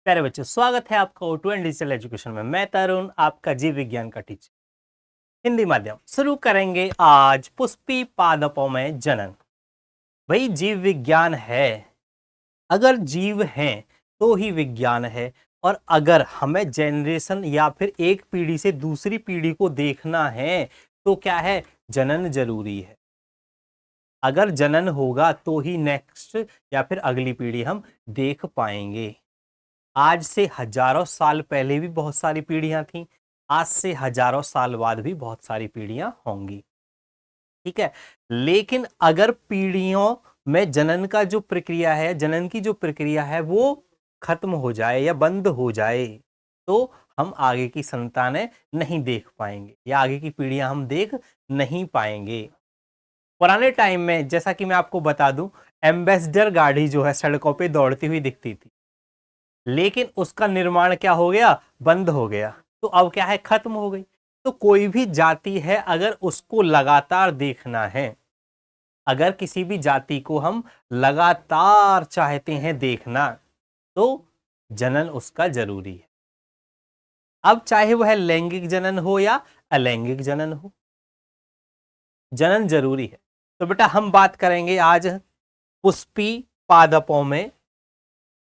प्यारे बच्चों, स्वागत है आपका O2 एंड डिजिटल एजुकेशन में। मैं तरुण, आपका जीव विज्ञान का टीचर, हिंदी माध्यम। शुरू करेंगे आज पुष्पी पादपों में जनन। भाई, जीव विज्ञान है। अगर जीव हैं तो ही विज्ञान है। और अगर हमें जनरेशन या फिर एक पीढ़ी से दूसरी पीढ़ी को देखना है तो क्या है, जनन जरूरी है। अगर जनन होगा तो ही नेक्स्ट या फिर अगली पीढ़ी हम देख पाएंगे। आज से हजारों साल पहले भी बहुत सारी पीढ़ियां थीं, आज से हजारों साल बाद भी बहुत सारी पीढ़ियां होंगी। ठीक है, लेकिन अगर पीढ़ियों में जनन का जो प्रक्रिया है, जनन की जो प्रक्रिया है वो खत्म हो जाए या बंद हो जाए तो हम आगे की संतानें नहीं देख पाएंगे या आगे की पीढ़ियां हम देख नहीं पाएंगे। पुराने टाइम में, जैसा कि मैं आपको बता दूं, एम्बेसडर गाड़ी जो है सड़कों पे दौड़ती हुई दिखती थी, लेकिन उसका निर्माण क्या हो गया, बंद हो गया। तो अब क्या है, खत्म हो गई। तो कोई भी जाति है, अगर उसको लगातार देखना है, अगर किसी भी जाति को हम लगातार चाहते हैं देखना, तो जनन उसका जरूरी है। अब चाहे वह लैंगिक जनन हो या अलैंगिक जनन हो, जनन जरूरी है। तो बेटा हम बात करेंगे आज पुष्पी पादपों में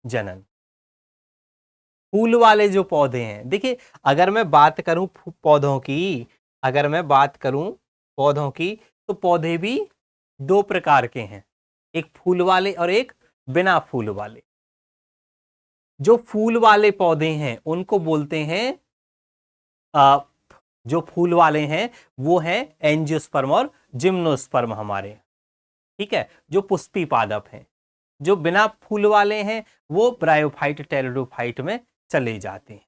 जनन। फूल वाले जो पौधे हैं, देखिए, अगर मैं बात करूं पौधों की, अगर मैं बात करूं पौधों की, तो पौधे भी दो प्रकार के हैं, एक फूल वाले और एक बिना फूल वाले। जो फूल वाले पौधे हैं उनको बोलते हैं जो फूल वाले हैं वो है एंजियोस्पर्म और जिम्नोस्पर्म हमारे। ठीक है, जो पुष्पी पादप हैं। जो बिना फूल वाले हैं वो ब्रायोफाइट टेरिडोफाइट में चले जाते हैं।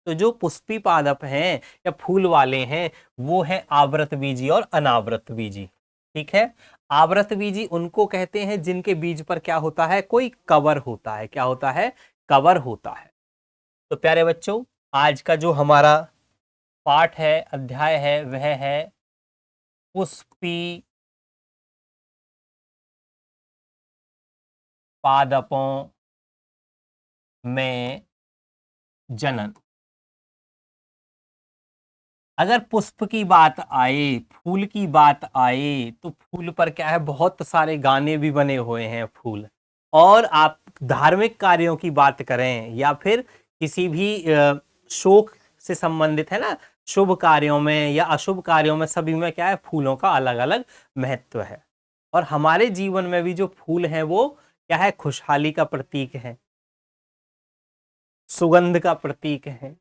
तो जो पुष्पी पादप हैं या फूल वाले हैं वो है आवृत बीजी और अनावृत बीजी। ठीक है, आवृत बीजी उनको कहते हैं जिनके बीज पर क्या होता है, कोई कवर होता है। क्या होता है, कवर होता है। तो प्यारे बच्चों, आज का जो हमारा पाठ है, अध्याय है, वह है पुष्पी पादपों में जनन। अगर पुष्प की बात आए, फूल की बात आए, तो फूल पर क्या है, बहुत सारे गाने भी बने हुए हैं फूल। और आप धार्मिक कार्यों की बात करें या फिर किसी भी शोक से संबंधित है ना, शुभ कार्यों में या अशुभ कार्यों में, सभी में क्या है, फूलों का अलग अलग महत्व है। और हमारे जीवन में भी जो फूल हैं वो क्या है, खुशहाली का प्रतीक है, सुगंध का प्रतीक है।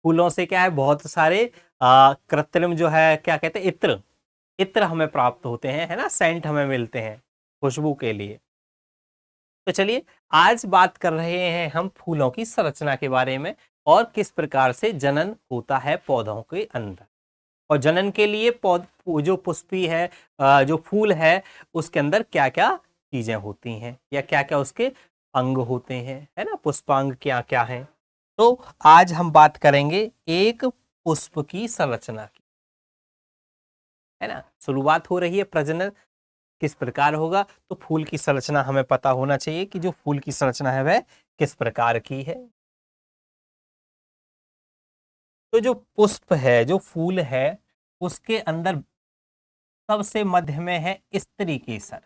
फूलों से क्या है, बहुत सारे कृत्रिम जो है, क्या कहते हैं, इत्र, इत्र हमें प्राप्त होते हैं, है ना, सेंट हमें मिलते हैं खुशबू के लिए। तो चलिए, आज बात कर रहे हैं हम फूलों की संरचना के बारे में और किस प्रकार से जनन होता है पौधों के अंदर। और जनन के लिए जो पुष्पी है, जो फूल है, उसके अंदर क्या क्या चीजें होती हैं या क्या क्या उसके अंग होते हैं, है ना, पुष्पांग क्या क्या है। तो आज हम बात करेंगे एक पुष्प की संरचना की, है ना। शुरुआत हो रही है, प्रजनन किस प्रकार होगा, तो फूल की संरचना हमें पता होना चाहिए कि जो फूल की संरचना है वह किस प्रकार की है। तो जो पुष्प है, जो फूल है, उसके अंदर सबसे मध्य में है स्त्री केसर।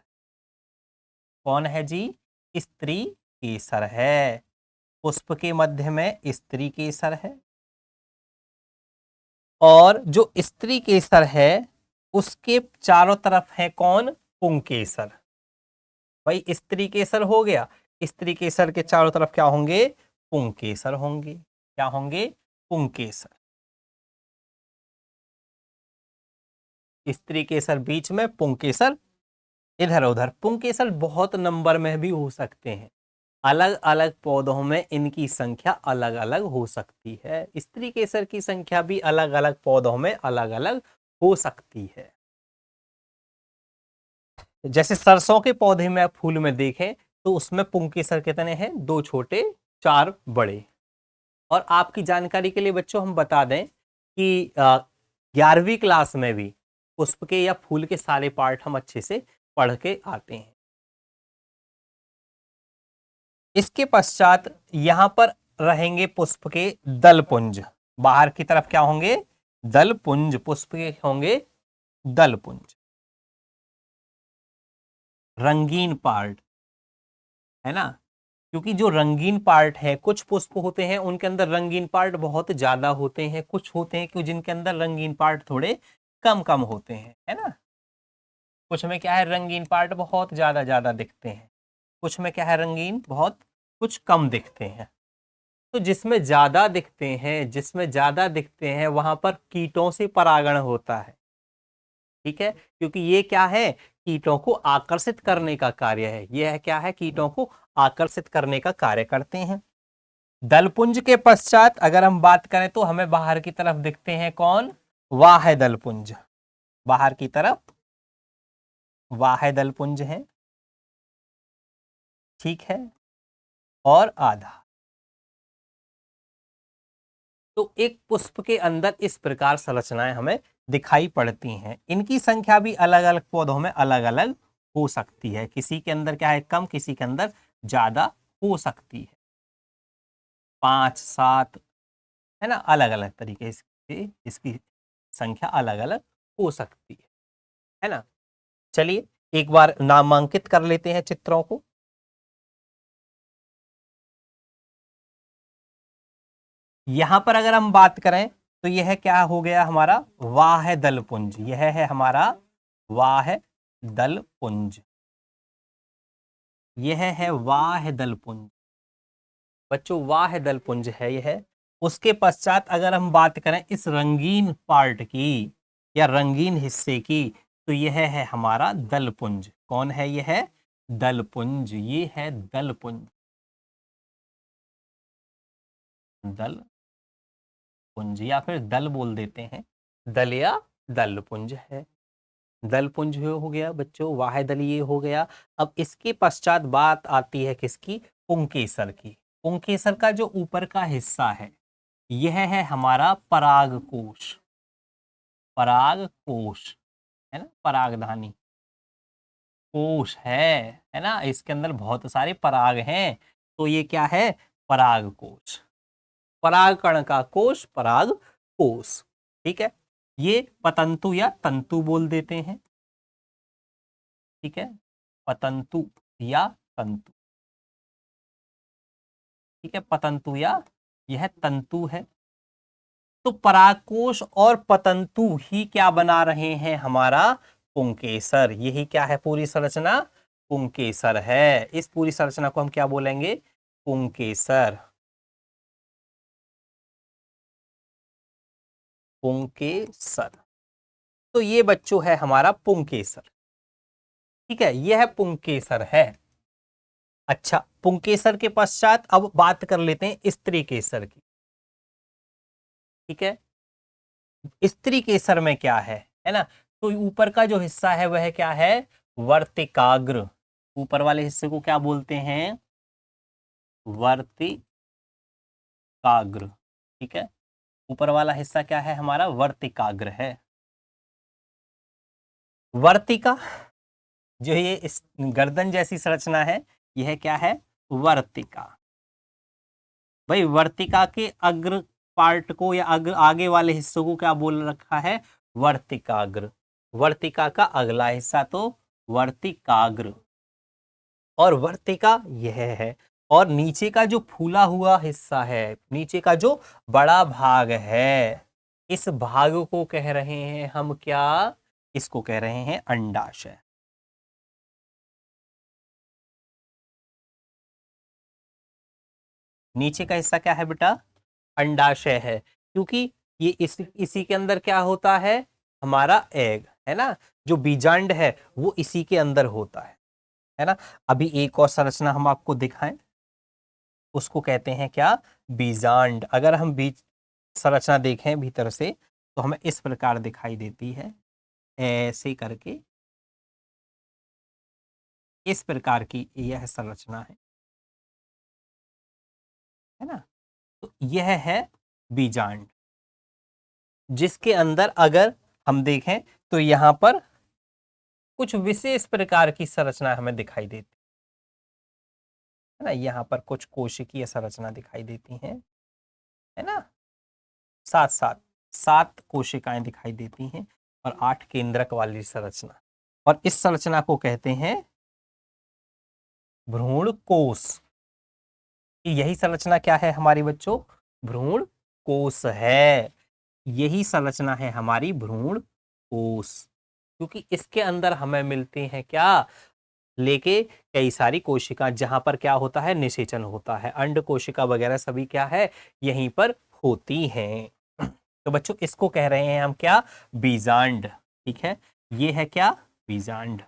कौन है जी, स्त्री केसर है। पुष्प के मध्य में स्त्री केसर है। और जो स्त्री केसर है उसके चारों तरफ है कौन, पुंकेसर। भाई, स्त्री केसर हो गया, स्त्री केसर के चारों तरफ क्या होंगे, पुंकेसर होंगे। क्या होंगे, पुंकेसर। स्त्री केसर बीच में, पुंकेसर इधर उधर। पुंकेसर बहुत नंबर में भी हो सकते हैं, अलग अलग पौधों में इनकी संख्या अलग अलग हो सकती है। स्त्री केसर की संख्या भी अलग अलग पौधों में अलग अलग हो सकती है। जैसे सरसों के पौधे में फूल में देखें तो उसमें पुंकेसर कितने हैं, दो छोटे चार बड़े। और आपकी जानकारी के लिए बच्चों हम बता दें कि 11वीं क्लास में भी पुष्प के या फूल के सारे पार्ट हम अच्छे से पढ़ के आते हैं। इसके पश्चात यहां पर रहेंगे पुष्प के दल पुंज, बाहर की तरफ क्या होंगे, दल पुंज, पुष्प के होंगे दल पुंज। रंगीन पार्ट है ना, क्योंकि जो रंगीन पार्ट है, कुछ पुष्प होते हैं उनके अंदर रंगीन पार्ट बहुत ज्यादा होते हैं, कुछ होते हैं कि जिनके अंदर रंगीन पार्ट थोड़े कम कम होते हैं, है ना। कुछ में क्या है, रंगीन पार्ट बहुत ज्यादा ज्यादा दिखते हैं, कुछ में क्या है, रंगीन बहुत कुछ कम दिखते हैं। तो जिसमें ज्यादा दिखते हैं, जिसमें ज्यादा दिखते हैं वहां पर कीटों से परागण होता है, ठीक है, क्योंकि ये क्या है, कीटों को आकर्षित करने का कार्य है, यह क्या है, कीटों को आकर्षित करने का कार्य करते हैं। दलपुंज के पश्चात अगर हम बात करें तो हमें बाहर की तरफ दिखते हैं कौन, वाह दलपुंज, बाहर की तरफ वाह दलपुंज है, ठीक है, और आधा। तो एक पुष्प के अंदर इस प्रकार संरचनाएं हमें दिखाई पड़ती हैं। इनकी संख्या भी अलग अलग पौधों में अलग अलग हो सकती है, किसी के अंदर क्या है कम, किसी के अंदर ज्यादा हो सकती है, 5 7, है ना, अलग अलग तरीके से इसकी संख्या अलग अलग हो सकती है ना। चलिए एक बार नामांकित कर लेते हैं चित्रों को। यहां पर अगर हम बात करें तो यह क्या हो गया हमारा, वाह दलपुंज, यह है हमारा वाह दलपुंज, यह है वाह दलपुंज, बच्चों वाह दलपुंज है यह। उसके पश्चात अगर हम बात करें इस रंगीन पार्ट की या रंगीन हिस्से की, तो यह है हमारा दलपुंज। कौन है यह, दलपुंज, ये है दलपुंज, दलपुंज या फिर दल बोल देते हैं, दल या दलपुंज है। दलपुंज हो गया बच्चों, वाह दल ये हो गया। अब इसके पश्चात बात आती है किसकी, पुंकेसर की। पुंकेसर का जो ऊपर का हिस्सा है यह है हमारा परागकोश, परागकोश, है ना, परागधानी कोश है ना, इसके अंदर बहुत सारे पराग हैं, तो ये क्या है, परागकोश, परागकण का कोश, पराग कोश, ठीक है। ये पतंतु या तंतु बोल देते हैं, ठीक है, पतंतु या तंतु, ठीक है, पतंतु या यह तंतु है। तो परागकोश और पतंतु ही क्या बना रहे हैं, हमारा पुंकेसर, यही क्या है पूरी संरचना, पुंकेसर है। इस पूरी संरचना को हम क्या बोलेंगे, पुंकेसर, पुंकेसर। तो ये बच्चों है हमारा पुंकेसर, ठीक है, यह पुंकेसर है। अच्छा, पुंकेसर के पश्चात अब बात कर लेते हैं स्त्री केसर की, ठीक है। स्त्री केसर में क्या है ना, तो ऊपर का जो हिस्सा है वह क्या है, वर्तिकाग्र, ऊपर वाले हिस्से को क्या बोलते हैं, वर्तिकाग्र, ठीक है, ऊपर वाला हिस्सा क्या है हमारा, वर्तिकाग्र है। वर्तिका, जो ये इस गर्दन जैसी संरचना है, यह क्या है, वर्तिका। भाई वर्तिका के अग्र पार्ट को या अग्र आगे वाले हिस्सों को क्या बोल रखा है, वर्तिकाग्र। वर्तिका का अगला हिस्सा तो वर्तिकाग्र, और वर्तिका यह है। और नीचे का जो फूला हुआ हिस्सा है, नीचे का जो बड़ा भाग है, इस भाग को कह रहे हैं हम क्या, इसको कह रहे हैं अंडाशय। नीचे का हिस्सा क्या है बेटा, अंडाशय है, क्योंकि ये इसी के अंदर क्या होता है, हमारा एग, है ना, जो बीजांड है वो इसी के अंदर होता है ना। अभी एक और संरचना हम आपको दिखाएं, उसको कहते हैं क्या, बीजांड। अगर हम बीज संरचना देखें भीतर से तो हमें इस प्रकार दिखाई देती है, ऐसे करके इस प्रकार की यह संरचना है ना। तो यह है बीजांड, जिसके अंदर अगर हम देखें तो यहां पर कुछ विशेष प्रकार की संरचना हमें दिखाई देती है ना। यहाँ पर कुछ कोशिकीय संरचना दिखाई देती हैं, है ना। सात सात सात कोशिकाएं दिखाई देती हैं और 8 केंद्रक वाली संरचना, और इस संरचना को कहते हैं भ्रूण कोश। यही संरचना क्या है हमारी बच्चों? भ्रूण कोश है। यही संरचना है हमारी भ्रूण कोश, क्योंकि इसके अंदर हमें मिलते हैं क्या? लेके कई सारी कोशिका, जहां पर क्या होता है? निषेचन होता है। अंड कोशिका वगैरह सभी क्या है? यहीं पर होती हैं। तो बच्चों इसको कह रहे हैं हम क्या? बीजांड। ठीक है, ये है क्या? बीजांड।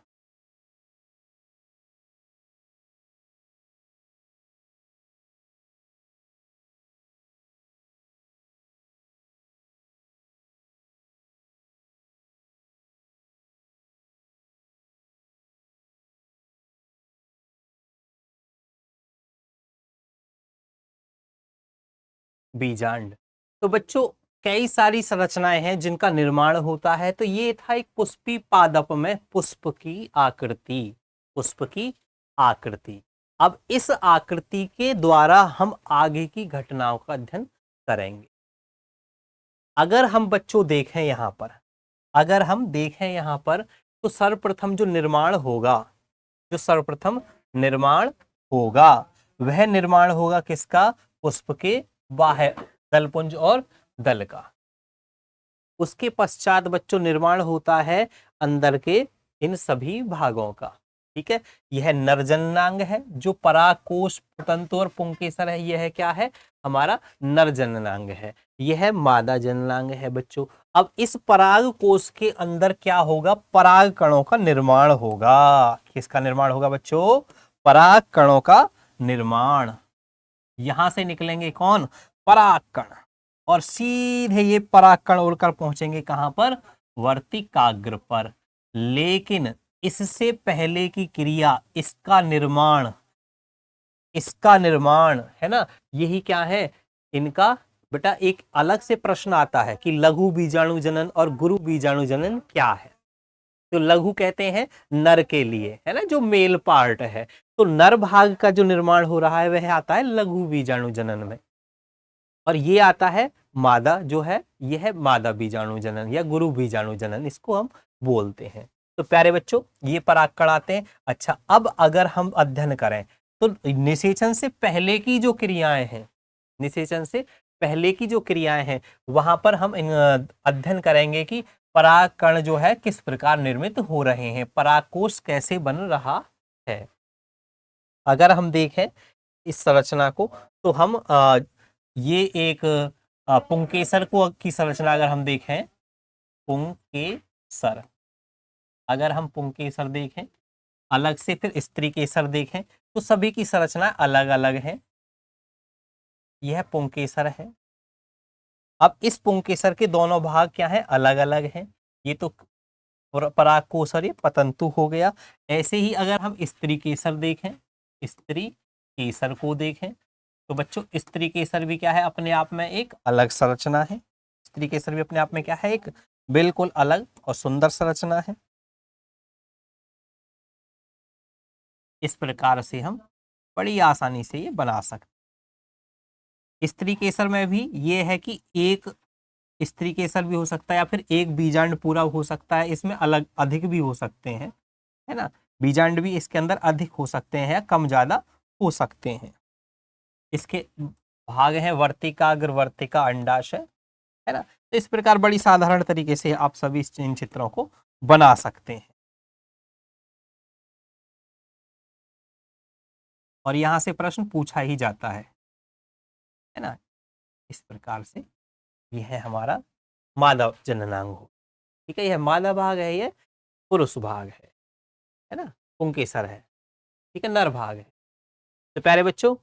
बीजांड। तो बच्चों कई सारी संरचनाएं हैं जिनका निर्माण होता है। तो ये था एक पुष्पी पादप में पुष्प की आकृति। पुष्प की आकृति। अब इस आकृति के द्वारा हम आगे की घटनाओं का अध्ययन करेंगे। अगर हम बच्चों देखें यहां पर, अगर हम देखें यहां पर, तो सर्वप्रथम जो निर्माण होगा, जो सर्वप्रथम निर्माण होगा, वह निर्माण होगा किसका? पुष्प के बाह्य दलपुंज और दल का। उसके पश्चात बच्चों निर्माण होता है अंदर के इन सभी भागों का। ठीक है, यह नरजननांग है। जो परागकोश, तंतु और पुंकेसर है, यह क्या है? हमारा नरजननांग है। यह मादा जननांग है बच्चों। अब इस पराग कोश के अंदर क्या होगा? पराग कणों का निर्माण होगा। किसका निर्माण होगा बच्चों? पराग कणों का निर्माण। यहां से निकलेंगे कौन? पराग कण। और सीधे ये पराग कण उड़कर पहुंचेंगे कहां पर? वर्तिकाग्र पर। लेकिन इससे पहले की क्रिया, इसका निर्माण, इसका निर्माण है ना, यही क्या है इनका? बेटा एक अलग से प्रश्न आता है कि लघु बीजाणु जनन और गुरु बीजाणु जनन क्या है। तो लघु कहते हैं नर के लिए, है ना, जो मेल पार्ट है। तो नर भाग का जो निर्माण हो रहा है वह आता है लघु बीजाणु जनन में, और ये आता है मादा जो है, यह है मादा बीजाणु जनन या गुरु बीजाणु जनन, इसको हम बोलते हैं। तो प्यारे बच्चों ये परागकण आते हैं। अच्छा, अब अगर हम अध्ययन करें तो निषेचन से पहले की जो क्रियाएं हैं, निषेचन से पहले की जो क्रियाएं हैं, वहां पर हम अध्ययन करेंगे कि परागकण जो है किस प्रकार निर्मित हो रहे हैं, परागकोश कैसे बन रहा है। अगर हम देखें इस संरचना को, तो हम ये एक पुंकेसर को की संरचना अगर हम देखें, पुंकेसर, अगर हम पुंकेसर देखें अलग से, फिर स्त्री केसर देखें, तो सभी की संरचना अलग अलग है। यह पुंकेसर है। अब इस पुंकेसर के दोनों भाग क्या है? अलग अलग हैं। ये तो परागकोश और ये पतंतु हो गया। ऐसे ही अगर हम स्त्री केसर देखें, स्त्री केसर को देखें, तो बच्चों स्त्री केसर भी क्या है? अपने आप में एक अलग संरचना है। स्त्री केसर भी अपने आप में क्या है? एक बिल्कुल अलग और सुंदर संरचना है। इस प्रकार से हम बड़ी आसानी से ये बना सकते हैं। स्त्री केसर में भी ये है कि एक स्त्री केसर भी हो सकता है या फिर एक बीजांड पूरा हो सकता है। इसमें अलग अधिक भी हो सकते हैं, है ना। बीजांड भी इसके अंदर अधिक हो सकते हैं या कम ज्यादा हो सकते हैं। इसके भाग हैं वर्तिका, अग्रवर्तिका, अंडाशय, है ना। तो इस प्रकार बड़ी साधारण तरीके से आप सभी इन चित्रों को बना सकते हैं। और यहां से प्रश्न पूछा ही जाता है ना। इस प्रकार से यह है हमारा मादा जननांग हो। ठीक है, यह मादा भाग है, यह पुरुष भाग है ना, पुंकेसर है। ठीक है, नर भाग है। तो प्यारे बच्चों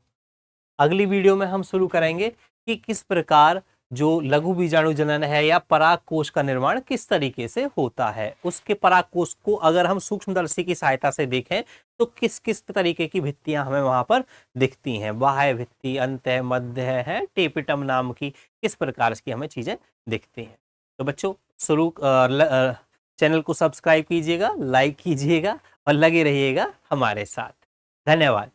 अगली वीडियो में हम शुरू करेंगे कि किस प्रकार जो लघु बीजाणु जनन है या परागकोश का निर्माण किस तरीके से होता है। उसके परागकोश को अगर हम सूक्ष्मदर्शी की सहायता से देखें तो किस किस तरीके की भित्तियां हमें वहां पर दिखती हैं। बाह्य भित्ति, अंतः, मध्य है, टेपिटम नाम की किस प्रकार की हमें चीजें दिखती हैं। तो बच्चों चैनल को सब्सक्राइब कीजिएगा, लाइक कीजिएगा और लगे रहिएगा हमारे साथ। धन्यवाद।